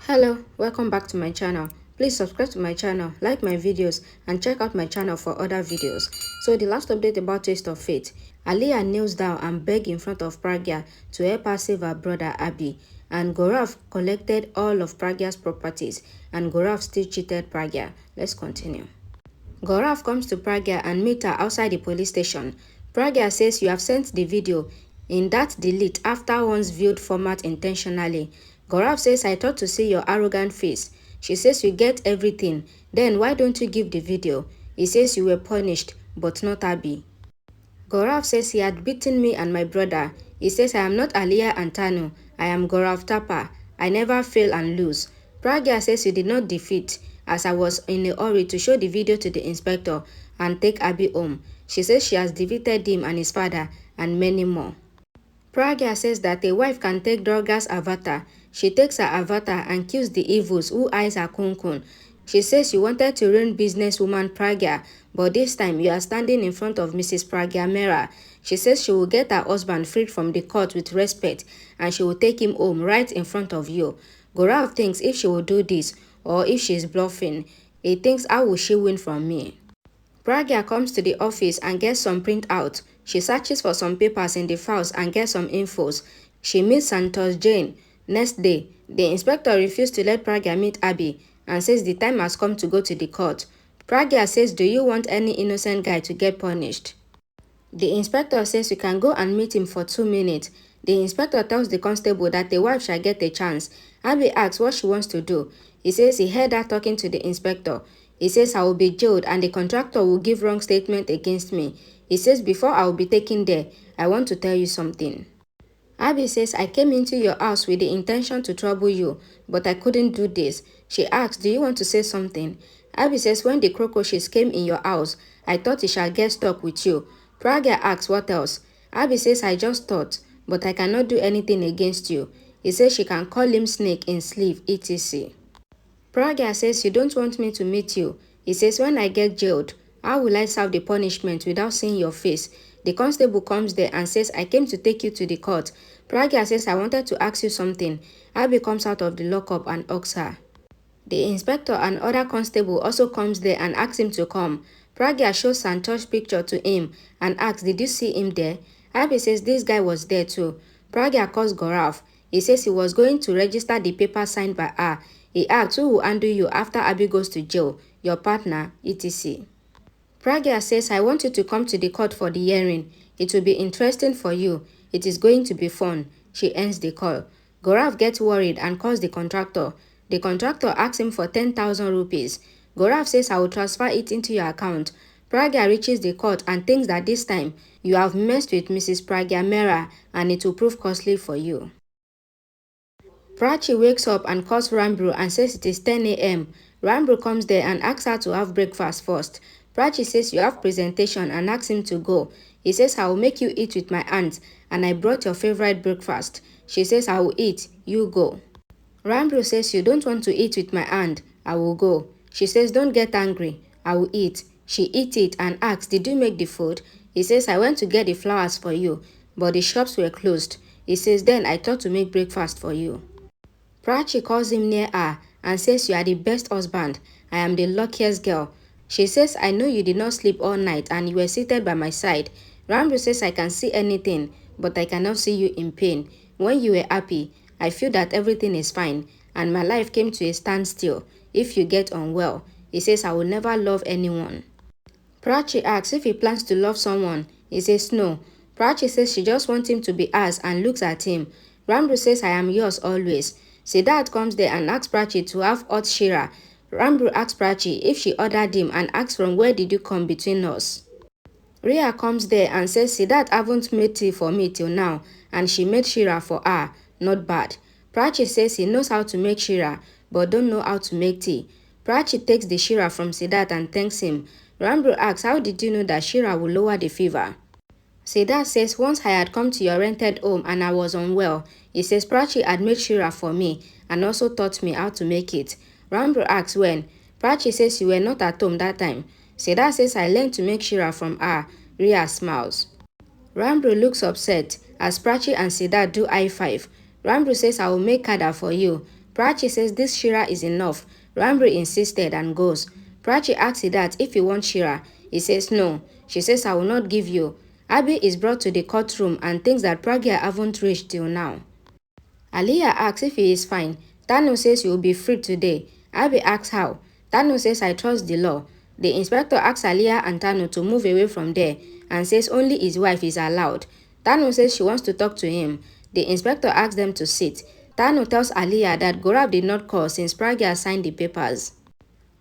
Hello, welcome back to my channel. Please subscribe to my channel, like my videos, and check out my channel for other videos. So the last update about Taste of Fate, Aliyah kneels down and begs in front of Pragya to help her save her brother Abhi, and Gaurav collected all of Pragya's properties, and Gaurav still cheated Pragya. Let's continue. Gaurav comes to Pragya and meets her outside the police station. Pragya says you have sent the video in that delete after one's viewed format intentionally. Gaurav says I thought to see your arrogant face. She says you get everything. Then why don't you give the video? He says you were punished, but not Abhi. Gaurav says he had beaten me and my brother. He says I am not Aliyah and Tanu. I am Gaurav Tapa. I never fail and lose. Pragya says you did not defeat, as I was in a hurry to show the video to the inspector and take Abhi home. She says she has defeated him and his father and many more. Pragya says that a wife can take Durga's avatar. She takes her avatar and kills the evils who eyes her kunkun. She says you wanted to ruin businesswoman Pragya, but this time you are standing in front of Mrs. Pragya Mera. She says she will get her husband freed from the court with respect and she will take him home right in front of you. Gaurav thinks if she will do this or if she is bluffing, he thinks how will she win from me. Pragya comes to the office and gets some printouts. She searches for some papers in the files and gets some infos. She meets Santosh Jain. Next day, the inspector refused to let Pragya meet Abhi and says the time has come to go to the court. Pragya says, do you want any innocent guy to get punished? The inspector says you can go and meet him for 2 minutes. The inspector tells the constable that the wife shall get a chance. Abhi asks what she wants to do. He says he heard her talking to the inspector. He says I will be jailed and the contractor will give wrong statement against me. He says before I will be taken there, I want to tell you something. Abhi says I came into your house with the intention to trouble you, but I couldn't do this. She asks, do you want to say something? Abhi says when the cockroaches came in your house, I thought it shall get stuck with you. Pragya asks what else? Abhi says I just thought, but I cannot do anything against you. He says she can call him snake in sleeve, etc. Pragya says you don't want me to meet you. He says when I get jailed, how will I serve the punishment without seeing your face? The constable comes there and says I came to take you to the court. Pragya says I wanted to ask you something. Abhi comes out of the lockup and asks her. The inspector and other constable also comes there and asks him to come. Pragya shows Santosh's picture to him and asks, did you see him there? Abhi says this guy was there too. Pragya calls Gaurav. He says he was going to register the paper signed by her. He asks who will handle you after Abhi goes to jail, your partner, etc. Pragya says I want you to come to the court for the hearing. It will be interesting for you. It is going to be fun. She ends the call. Gaurav gets worried and calls the contractor. The contractor asks him for 10,000 rupees. Gaurav says I will transfer it into your account. Pragya reaches the court and thinks that this time you have messed with Mrs. Pragya Mera and it will prove costly for you. Prachi wakes up and calls Ranbir and says it is 10 a.m. Ranbir comes there and asks her to have breakfast first. Prachi says you have presentation and asks him to go. He says I will make you eat with my hands and I brought your favorite breakfast. She says I will eat, you go. Ranbir says you don't want to eat with my hand, I will go. She says don't get angry, I will eat. She eats it and asks did you make the food? He says I went to get the flowers for you, but the shops were closed. He says then I thought to make breakfast for you. Prachi calls him near her and says you are the best husband. I am the luckiest girl. She says I know you did not sleep all night and you were seated by my side. Ranbir says I can see anything, but I cannot see you in pain. When you were happy, I feel that everything is fine and my life came to a standstill. If you get unwell, he says I will never love anyone. Prachi asks if he plans to love someone. He says no. Prachi says she just wants him to be hers and looks at him. Ranbir says I am yours always. Siddharth comes there and asks Prachi to have hot shira. Ranbir asks Prachi if she ordered him and asks from where did you come between us. Rhea comes there and says Siddharth haven't made tea for me till now and she made shira for her. Not bad. Prachi says he knows how to make shira but don't know how to make tea. Prachi takes the shira from Siddharth and thanks him. Ranbir asks how did you know that shira will lower the fever? Siddharth says once I had come to your rented home and I was unwell. He says Prachi had made shira for me and also taught me how to make it. Ranbir asks when. Prachi says you were not at home that time. Siddharth says I learned to make shira from her. Rhea smiles. Ranbir looks upset as Prachi and Siddharth do high five. Ranbir says I will make kada for you. Prachi says this Shira is enough. Ranbir insisted and goes. Prachi asks that if he wants Shira. He says no. She says I will not give you. Abhi is brought to the courtroom and thinks that Pragya haven't reached till now. Aliyah asks if he is fine. Tanu says he will be freed today. Abhi asks how. Tanu says I trust the law. The inspector asks Aliyah and Tanu to move away from there and says only his wife is allowed. Tanu says she wants to talk to him. The inspector asks them to sit. Tanu tells Aliyah that Gaurav did not call since Pragya signed the papers.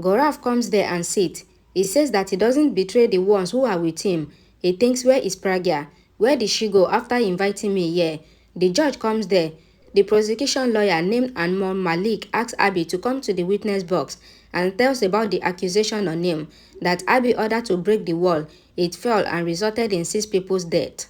Gaurav comes there and sits. He says that he doesn't betray the ones who are with him. He thinks, where is Pragya? Where did she go after inviting me here? The judge comes there. The prosecution lawyer named Anmol Malik asks Abhi to come to the witness box and tells about the accusation on him, that Abhi ordered to break the wall. It fell and resulted in 6 people's death.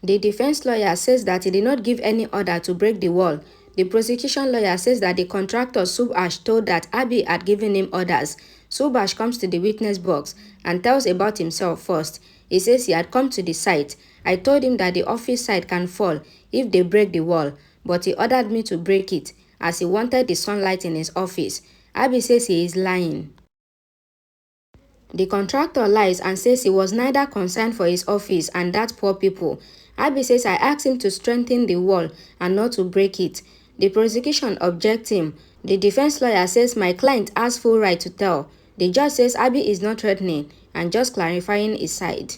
The defense lawyer says that he did not give any order to break the wall. The prosecution lawyer says that the contractor Subhash told that Abhi had given him orders. Subhash comes to the witness box and tells about himself first. He says he had come to the site. I told him that the office site can fall if they break the wall, but he ordered me to break it as he wanted the sunlight in his office. Abhi says he is lying. The contractor lies and says he was neither concerned for his office and that poor people. Abhi says I asked him to strengthen the wall and not to break it. The prosecution objects him. The defense lawyer says my client has full right to tell. The judge says Abhi is not threatening and just clarifying his side.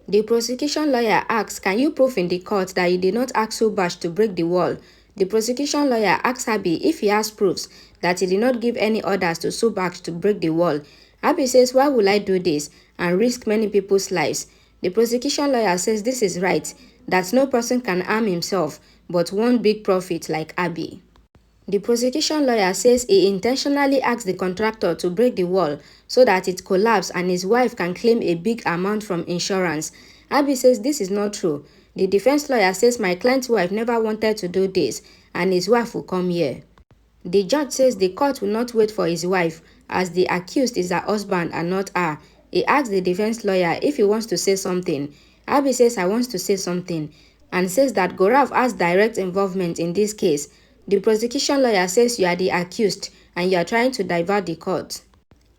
The prosecution lawyer asks, can you prove in the court that you did not ask Subhash to break the wall? The prosecution lawyer asks Abhi if he has proofs that he did not give any orders to Subhash to break the wall. Abhi says, why will I do this and risk many people's lives? The prosecution lawyer says this is right, that no person can harm himself but one big profit like Abhi. The prosecution lawyer says he intentionally asked the contractor to break the wall so that it collapsed and his wife can claim a big amount from insurance. Abhi says this is not true. The defense lawyer says my client's wife never wanted to do this and his wife will come here. The judge says the court will not wait for his wife as the accused is her husband and not her. He asks the defense lawyer if he wants to say something. Abhi says I want to say something and says that Gaurav has direct involvement in this case. The prosecution lawyer says you are the accused and you are trying to divert the court.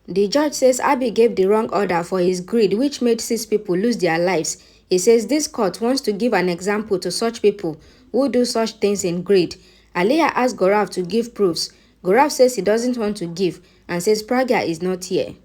The judge says Abhi gave the wrong order for his greed which made 6 people lose their lives. He says this court wants to give an example to such people who do such things in greed. Aliyah asks Gaurav to give proofs. Gaurav says he doesn't want to give and says Pragya is not here.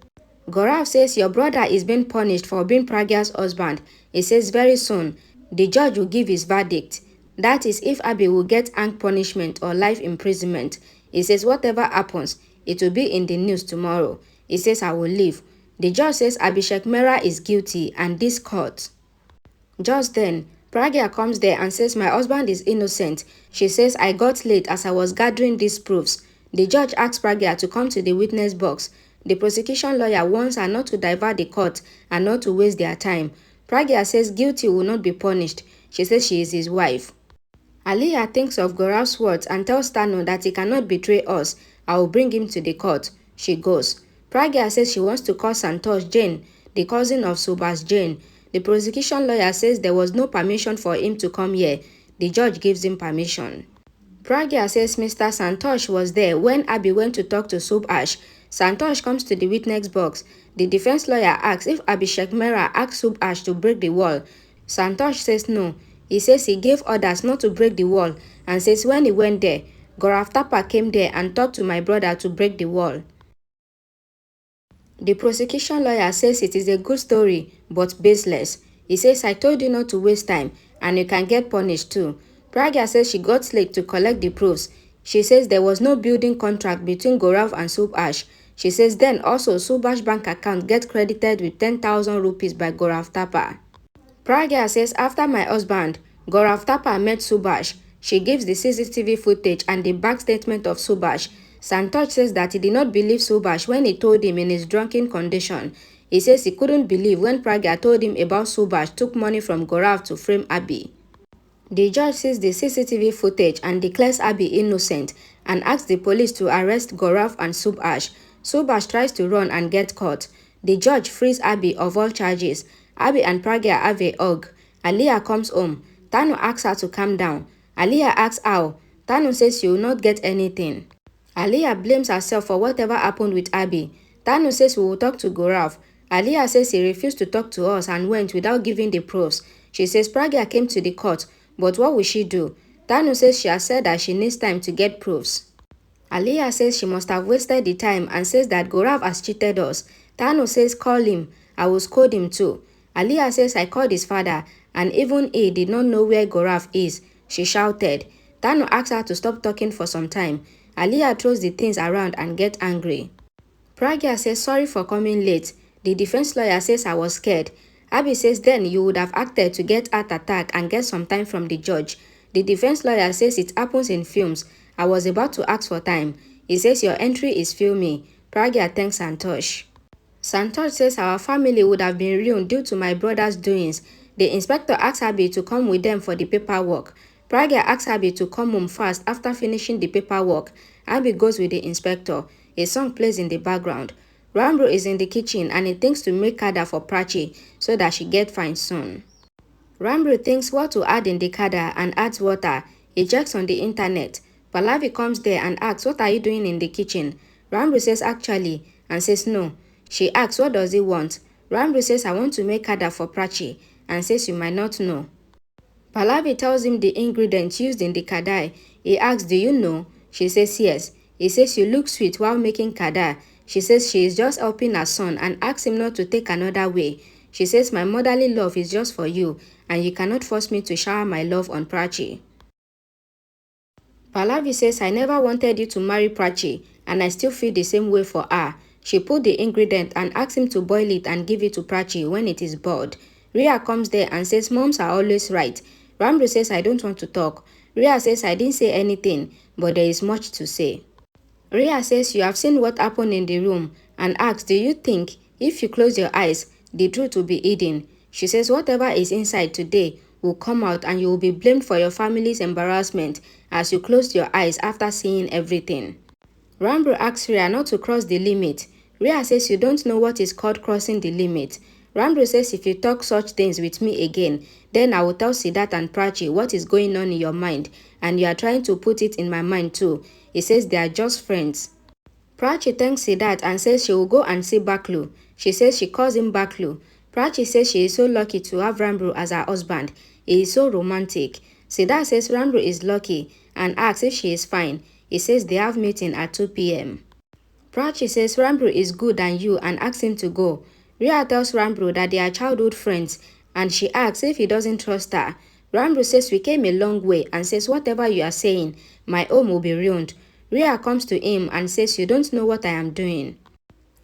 Gaurav says your brother is being punished for being Pragya's husband. He says very soon the judge will give his verdict. That is if Abhi will get hang punishment or life imprisonment. He says whatever happens, it will be in the news tomorrow. He says I will leave. The judge says Abhishek Mehra is guilty and this court. Just then, Pragya comes there and says my husband is innocent. She says I got late as I was gathering these proofs. The judge asks Pragya to come to the witness box. The prosecution lawyer warns her not to divert the court and not to waste their time. Pragya says guilty will not be punished. She says she is his wife. Aliyah thinks of Gaurav's words and tells Tanu that he cannot betray us. I will bring him to the court. She goes. Pragya says she wants to call Santosh Jain, the cousin of Subhash Jain. The prosecution lawyer says there was no permission for him to come here. The judge gives him permission. Pragya says Mr. Santosh was there when Abhi went to talk to Subhash. Santosh comes to the witness box. The defense lawyer asks if Abhishek Mehra asked Subhash to break the wall. Santosh says no. He says he gave orders not to break the wall and says when he went there, Gaurav Thapa came there and talked to my brother to break the wall. The prosecution lawyer says it is a good story but baseless. He says I told you not to waste time and you can get punished too. Pragya says she got late to collect the proofs. She says there was no building contract between Gaurav and Subhash. She says then also Subhash bank account get credited with 10,000 rupees by Gaurav Thapa. Pragya says after my husband, Gaurav Thapa met Subhash. She gives the CCTV footage and the bank statement of Subhash. Santosh says that he did not believe Subhash when he told him in his drunken condition. He says he couldn't believe when Pragya told him about Subhash took money from Gaurav to frame Abhi. The judge sees the CCTV footage and declares Abhi innocent and asks the police to arrest Gaurav and Subhash. Subhash tries to run and get caught. The judge frees Abhi of all charges. Abhi and Pragya have a hug. Aliyah comes home. Tanu asks her to calm down. Aliyah asks how. Tanu says she will not get anything. Aliyah blames herself for whatever happened with Abhi. Tanu says we will talk to Gaurav. Aliyah says he refused to talk to us and went without giving the proofs. She says Pragya came to the court, but what will she do? Tanu says she has said that she needs time to get proofs. Aliyah says she must have wasted the time and says that Gaurav has cheated us. Tanu says call him, I will scold him too. Aliyah says I called his father and even he did not know where Gaurav is. She shouted. Tanu asked her to stop talking for some time. Aliyah throws the things around and gets angry. Pragya says sorry for coming late. The defense lawyer says I was scared. Abhi says then you would have acted to get heart attack and get some time from the judge. The defense lawyer says it happens in films. I was about to ask for time. He says your entry is filmy. Pragya thanks Santosh. Santosh says our family would have been ruined due to my brother's doings. The inspector asks Abhi to come with them for the paperwork. Pragya asks Abhi to come home fast after finishing the paperwork. Abhi goes with the inspector. A song plays in the background. Ranbir is in the kitchen and he thinks to make kada for Prachi so that she gets fine soon. Ranbir thinks what to add in the kada and adds water. He checks on the internet. Pallavi comes there and asks what are you doing in the kitchen? Ranbir says actually and says no. She asks what does he want? Ranbir says I want to make kada for Prachi and says you might not know. Pallavi tells him the ingredients used in the kadai. He asks do you know? She says yes. He says you look sweet while making kada. She says she is just helping her son and asks him not to take another way. She says my motherly love is just for you and you cannot force me to shower my love on Prachi. Pallavi says I never wanted you to marry Prachi and I still feel the same way for her. She put the ingredient and asks him to boil it and give it to Prachi when it is boiled. Rhea comes there and says moms are always right. Ranbir says I don't want to talk. Rhea says I didn't say anything but there is much to say. Rhea says you have seen what happened in the room and asks do you think if you close your eyes the truth will be hidden? She says whatever is inside today will come out and you will be blamed for your family's embarrassment as you closed your eyes after seeing everything. Ranbir asks Rhea not to cross the limit. Rhea says you don't know what is called crossing the limit. Ranbir says if you talk such things with me again, then I will tell Siddharth and Prachi what is going on in your mind and you are trying to put it in my mind too. He says they are just friends. Prachi thanks Siddharth and says she will go and see Baklu. She says she calls him Baklu. Prachi says she is so lucky to have Ranbir as her husband. He is so romantic. Siddharth says Ranbir is lucky and asks if she is fine. He says they have meeting at 2 p.m. Prachi says Ranbir is good than you and asks him to go. Rhea tells Ranbir that they are childhood friends and she asks if he doesn't trust her. Ranbir says we came a long way and says whatever you are saying, my home will be ruined. Rhea comes to him and says you don't know what I am doing.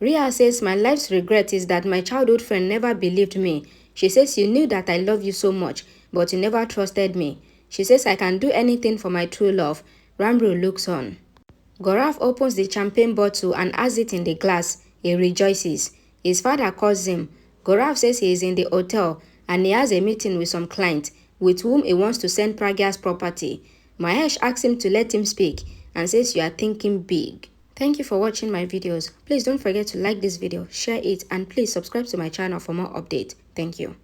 Rhea says my life's regret is that my childhood friend never believed me. She says you knew that I love you so much but you never trusted me. She says I can do anything for my true love. Ranbir looks on. Gaurav opens the champagne bottle and has it in the glass. He rejoices. His father calls him. Gaurav says he is in the hotel and he has a meeting with some client with whom he wants to send Pragya's property. Mahesh asks him to let him speak and says you are thinking big. Thank you for watching my videos. Please don't forget to like this video, share it and please subscribe to my channel for more updates. Thank you.